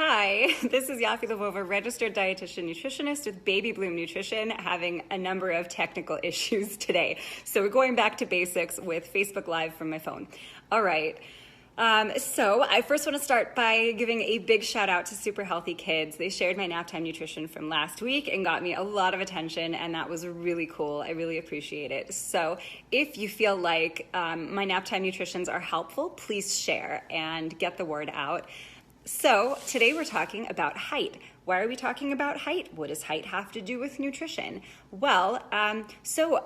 Hi, this is Yaffi Lvova, registered dietitian nutritionist with Baby Bloom Nutrition, having a number of technical issues today. So we're going back to basics with Facebook Live from my phone. All right. So I first want to start by giving a big shout out to Super Healthy Kids. They shared my naptime nutrition from last week and got me a lot of attention, and that was really cool. I really appreciate it. So if you feel like my naptime nutritions are helpful, please share and get the word out. So today we're talking about height. Why are we talking about height? What does height have to do with nutrition? Well, so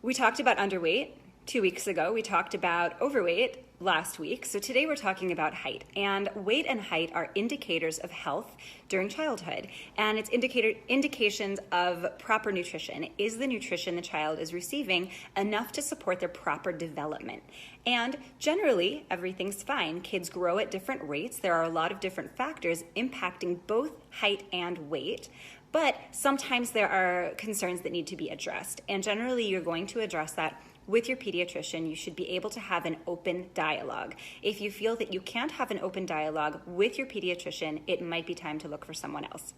we talked about underweight 2 weeks ago. We talked about overweight last week. So today we're talking about height. And weight and height are indicators of health during childhood. And it's indications of proper nutrition. Is the nutrition the child is receiving enough to support their proper development? And generally, everything's fine. Kids grow at different rates. There are a lot of different factors impacting both height and weight. But sometimes there are concerns that need to be addressed. And generally, you're going to address that with your pediatrician. You should be able to have an open dialogue. If you feel that you can't have an open dialogue with your pediatrician, it might be time to look for someone else.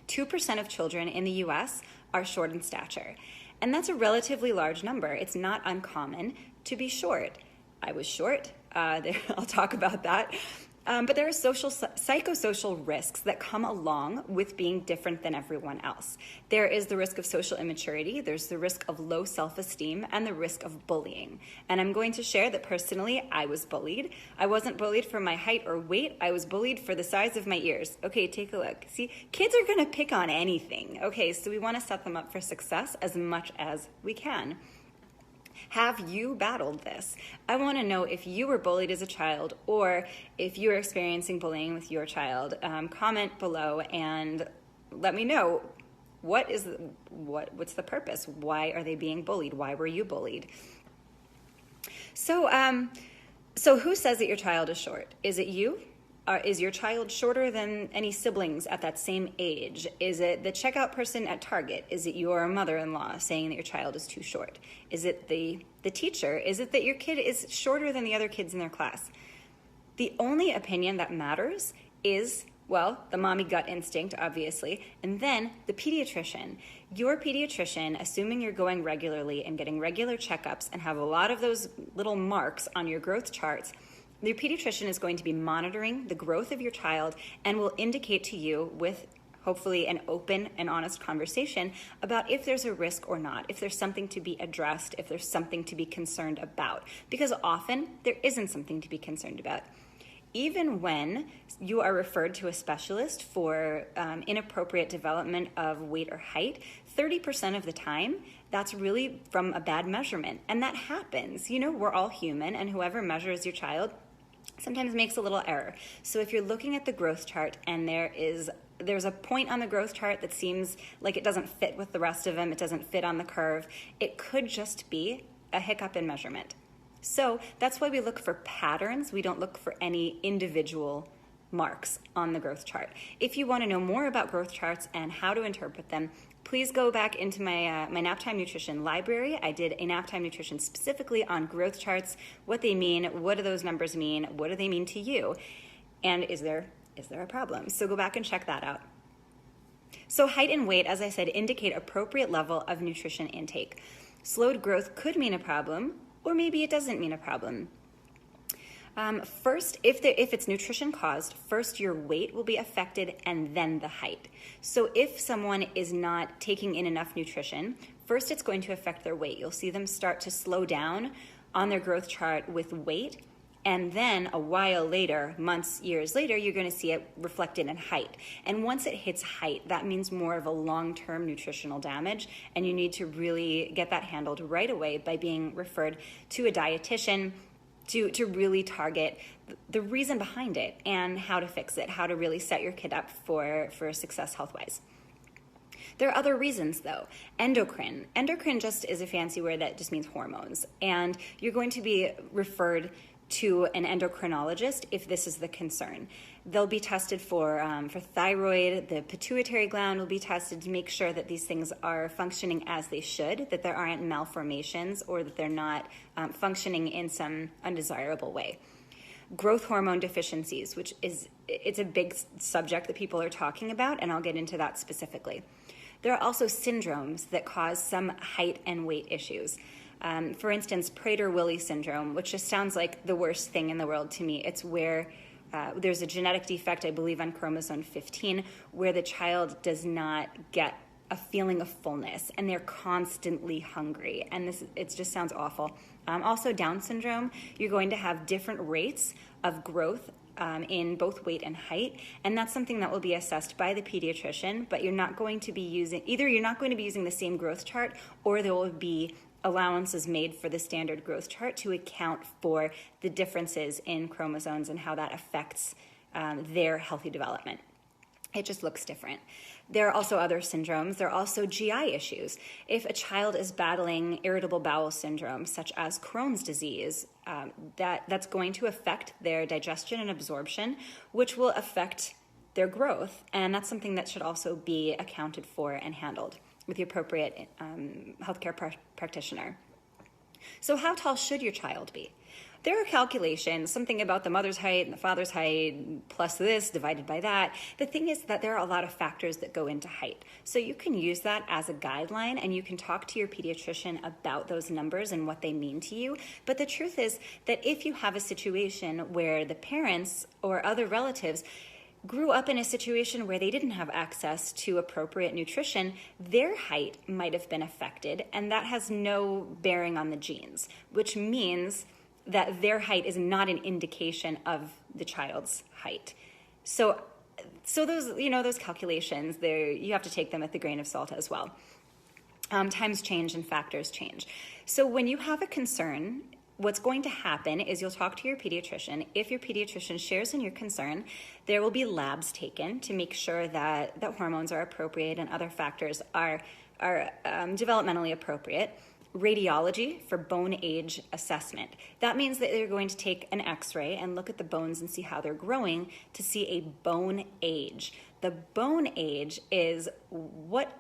2% of children in the US are short in stature, and that's a relatively large number. It's not uncommon to be short. I was short. I'll talk about that. But there are psychosocial risks that come along with being different than everyone else. There is the risk of social immaturity, there's the risk of low self-esteem, and the risk of bullying. And I'm going to share that personally, I was bullied. I wasn't bullied for my height or weight, I was bullied for the size of my ears. Okay, take a look. See, kids are gonna pick on anything. Okay, so we wanna set them up for success as much as we can. Have you battled this? I want to know if you were bullied as a child or if you are experiencing bullying with your child. Comment below and let me know what's the purpose? Why are they being bullied? Why were you bullied? So who says that your child is short? Is it you? Is your child shorter than any siblings at that same age? Is it the checkout person at Target? Is it your mother-in-law saying that your child is too short? Is it the teacher? Is it that your kid is shorter than the other kids in their class? The only opinion that matters is, well, the mommy gut instinct, obviously, and then the pediatrician. Your pediatrician, assuming you're going regularly and getting regular checkups and have a lot of those little marks on your growth charts, your pediatrician is going to be monitoring the growth of your child and will indicate to you with hopefully an open and honest conversation about if there's a risk or not, if there's something to be addressed, if there's something to be concerned about. Because often there isn't something to be concerned about. Even when you are referred to a specialist for inappropriate development of weight or height, 30% of the time, that's really from a bad measurement. And that happens. You know, we're all human, and whoever measures your child sometimes makes a little error. So if you're looking at the growth chart and there's a point on the growth chart that seems like it doesn't fit with the rest of them, it doesn't fit on the curve, it could just be a hiccup in measurement. So that's why we look for patterns. We don't look for any individual marks on the growth chart. If you want to know more about growth charts and how to interpret them, please go back into my naptime nutrition library. I did a naptime nutrition specifically on growth charts, what they mean, what do those numbers mean, what do they mean to you, and is there a problem? So go back and check that out. So height and weight, as I said, indicate appropriate level of nutrition intake. Slowed growth could mean a problem, or maybe it doesn't mean a problem. First, if it's nutrition caused, first your weight will be affected and then the height. So if someone is not taking in enough nutrition, first it's going to affect their weight. You'll see them start to slow down on their growth chart with weight, and then a while later, months, years later, you're going to see it reflected in height. And once it hits height, that means more of a long-term nutritional damage, and you need to really get that handled right away by being referred to a dietitian to really target the reason behind it and how to fix it, how to really set your kid up for success health-wise. There are other reasons, though. Endocrine. Endocrine just is a fancy word that just means hormones, and you're going to be referred to an endocrinologist if this is the concern. They'll be tested for thyroid. The pituitary gland will be tested to make sure that these things are functioning as they should, that there aren't malformations, or that they're not functioning in some undesirable way. growth hormone deficiencies, it's a big subject that people are talking about, and I'll get into that specifically. There are also syndromes that cause some height and weight issues. For instance, Prader-Willi syndrome, which just sounds like the worst thing in the world to me. It's where there's a genetic defect, I believe, on chromosome 15, where the child does not get a feeling of fullness, and they're constantly hungry. And it just sounds awful. Also, Down syndrome, you're going to have different rates of growth in both weight and height, and that's something that will be assessed by the pediatrician, but you're not going to be using the same growth chart, or there will be allowances made for the standard growth chart to account for the differences in chromosomes and how that affects their healthy development. It just looks different. There are also other syndromes. There are also GI issues. If a child is battling irritable bowel syndrome, such as Crohn's disease, that's going to affect their digestion and absorption, which will affect their growth. And that's something that should also be accounted for and handled with the appropriate healthcare practitioner. So how tall should your child be? There are calculations, something about the mother's height and the father's height, plus this divided by that. The thing is that there are a lot of factors that go into height. So you can use that as a guideline, and you can talk to your pediatrician about those numbers and what they mean to you. But the truth is that if you have a situation where the parents or other relatives grew up in a situation where they didn't have access to appropriate nutrition, their height might have been affected, and that has no bearing on the genes, which means that their height is not an indication of the child's height. So those calculations, you have to take them with a grain of salt as well. Times change and factors change. So when you have a concern, what's going to happen is you'll talk to your pediatrician. If your pediatrician shares in your concern, there will be labs taken to make sure that hormones are appropriate and other factors are developmentally appropriate. Radiology for bone age assessment. That means that they're going to take an x-ray and look at the bones and see how they're growing to see a bone age. The bone age is what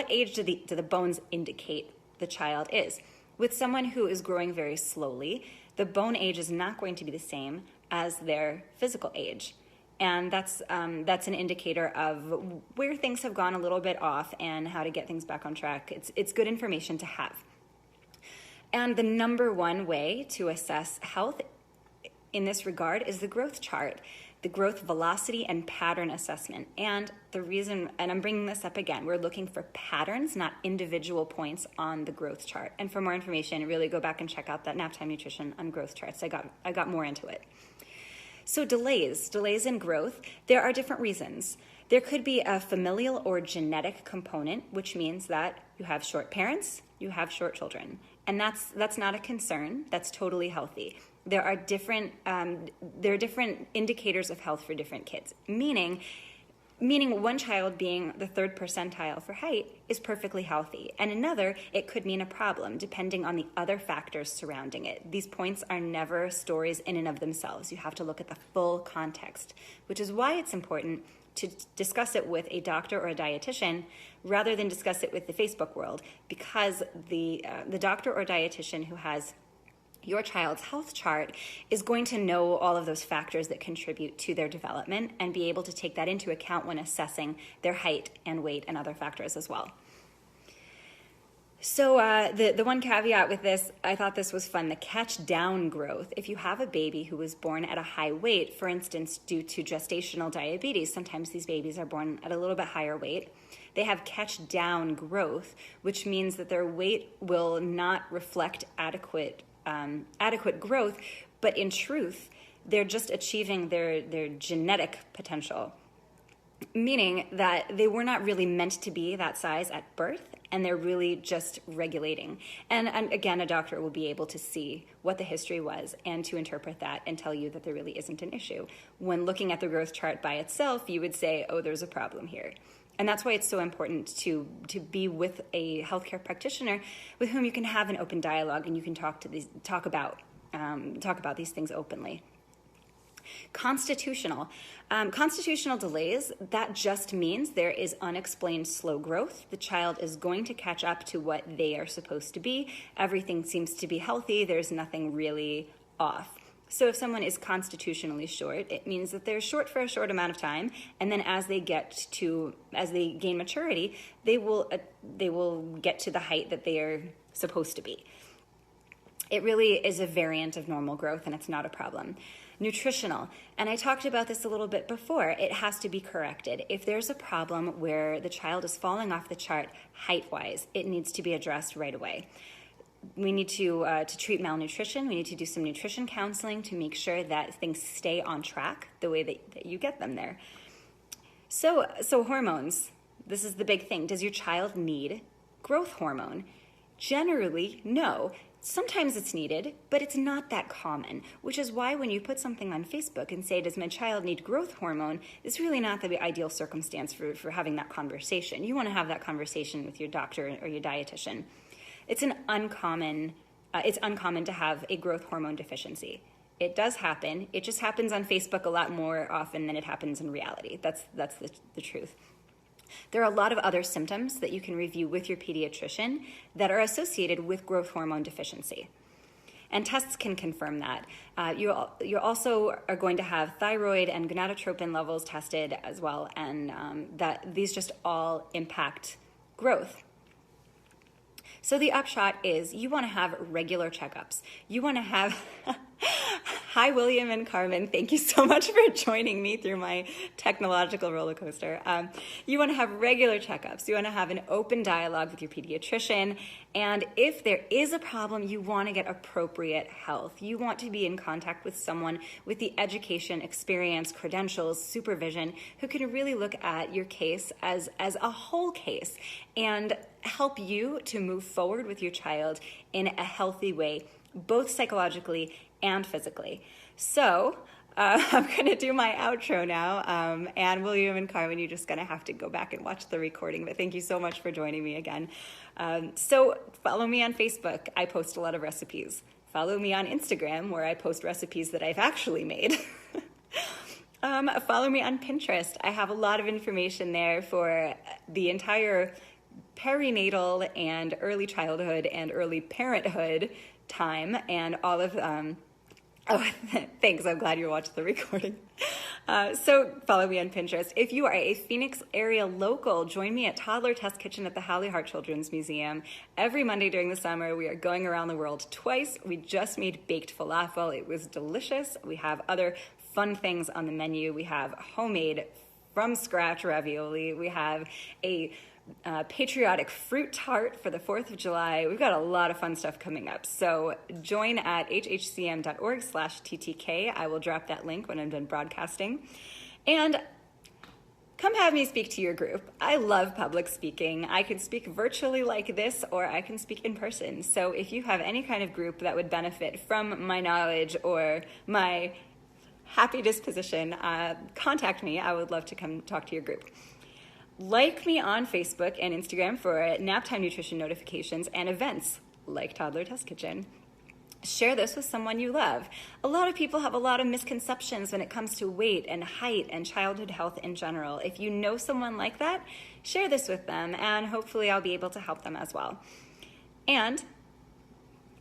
age do the bones indicate the child is. With someone who is growing very slowly, the bone age is not going to be the same as their physical age. And that's an indicator of where things have gone a little bit off and how to get things back on track. It's good information to have. And the number one way to assess health in this regard is the growth chart, the growth velocity and pattern assessment. And the reason, and I'm bringing this up again, we're looking for patterns, not individual points on the growth chart. And for more information, really go back and check out that Naptime Nutrition on growth charts. I got more into it. So delays in growth, there are different reasons. There could be a familial or genetic component, which means that you have short parents, you have short children. And that's not a concern. That's totally healthy. There are different indicators of health for different kids. Meaning one child being the third percentile for height is perfectly healthy, and another, it could mean a problem depending on the other factors surrounding it. These points are never stories in and of themselves. You have to look at the full context, which is why it's important to discuss it with a doctor or a dietitian rather than discuss it with the Facebook world, because the doctor or dietitian who has your child's health chart is going to know all of those factors that contribute to their development and be able to take that into account when assessing their height and weight and other factors as well. So the one caveat with this, I thought this was fun, the catch down growth. If you have a baby who was born at a high weight, for instance, due to gestational diabetes, sometimes these babies are born at a little bit higher weight. They have catch down growth, which means that their weight will not reflect adequate growth, but in truth, they're just achieving their genetic potential, meaning that they were not really meant to be that size at birth, and they're really just regulating. And again, a doctor will be able to see what the history was and to interpret that and tell you that there really isn't an issue. When looking at the growth chart by itself, you would say, oh, there's a problem here. And that's why it's so important to be with a healthcare practitioner with whom you can have an open dialogue and you can talk about these things openly. Constitutional delays, that just means there is unexplained slow growth. The child is going to catch up to what they are supposed to be. Everything seems to be healthy. There's nothing really off. So if someone is constitutionally short, it means that they're short for a short amount of time, and then as they gain maturity, they will get to the height that they are supposed to be. It really is a variant of normal growth, and it's not a problem. Nutritional, and I talked about this a little bit before, it has to be corrected. If there's a problem where the child is falling off the chart height-wise, it needs to be addressed right away. We need to treat malnutrition. We need to do some nutrition counseling to make sure that things stay on track the way that you get them there. So hormones, this is the big thing. Does your child need growth hormone? Generally, no. Sometimes it's needed, but it's not that common, which is why when you put something on Facebook and say, does my child need growth hormone, it's really not the ideal circumstance for having that conversation. You want to have that conversation with your doctor or your dietitian. It's uncommon to have a growth hormone deficiency. It does happen. It just happens on Facebook a lot more often than it happens in reality. That's the truth. There are a lot of other symptoms that you can review with your pediatrician that are associated with growth hormone deficiency. And tests can confirm that. You also are going to have thyroid and gonadotropin levels tested as well, and that these just all impact growth. So the upshot is you want to have regular checkups. You want to have... Hi, William and Carmen. Thank you so much for joining me through my technological roller coaster. You want to have regular checkups. You want to have an open dialogue with your pediatrician. And if there is a problem, you want to get appropriate health. You want to be in contact with someone with the education, experience, credentials, supervision, who can really look at your case as a whole case and help you to move forward with your child in a healthy way, both psychologically and physically. So I'm going to do my outro now. And William and Carmen, you're just going to have to go back and watch the recording. But thank you so much for joining me again. So follow me on Facebook. I post a lot of recipes. Follow me on Instagram, where I post recipes that I've actually made. Follow me on Pinterest. I have a lot of information there for the entire perinatal and early childhood and early parenthood time, and all of thanks, I'm glad you watched the recording. So follow me on Pinterest. If you are a Phoenix area local, join me at Toddler Test Kitchen at the Howley Hart Children's Museum. Every Monday during the summer, we are going around the world twice. We just made baked falafel. It was delicious. We have other fun things on the menu. We have homemade from scratch ravioli. We have a patriotic fruit tart for the 4th of July. We've got a lot of fun stuff coming up. So join at hhcm.org/TTK. I will drop that link when I'm done broadcasting. And come have me speak to your group. I love public speaking. I can speak virtually like this, or I can speak in person. So if you have any kind of group that would benefit from my knowledge or my happy disposition, contact me. I would love to come talk to your group. Like me on Facebook and Instagram for naptime nutrition notifications and events like Toddler Test Kitchen. Share this with someone you love. A lot of people have a lot of misconceptions when it comes to weight and height and childhood health in general. If you know someone like that, share this with them, and hopefully I'll be able to help them as well. And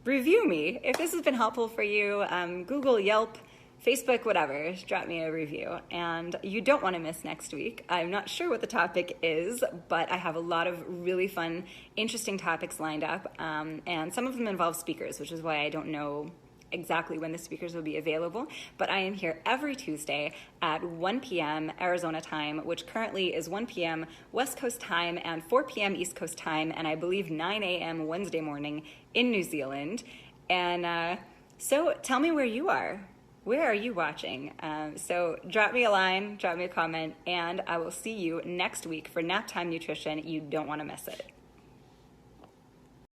review me. If this has been helpful for you, Google, Yelp, Facebook, whatever, drop me a review. And you don't want to miss next week. I'm not sure what the topic is, but I have a lot of really fun, interesting topics lined up. And some of them involve speakers, which is why I don't know exactly when the speakers will be available. But I am here every Tuesday at 1 p.m. Arizona time, which currently is 1 p.m. West Coast time and 4 p.m. East Coast time, and I believe 9 a.m. Wednesday morning in New Zealand. And so tell me where you are. Where are you watching? So drop me a line, drop me a comment, and I will see you next week for Nap Time Nutrition. You don't want to miss it.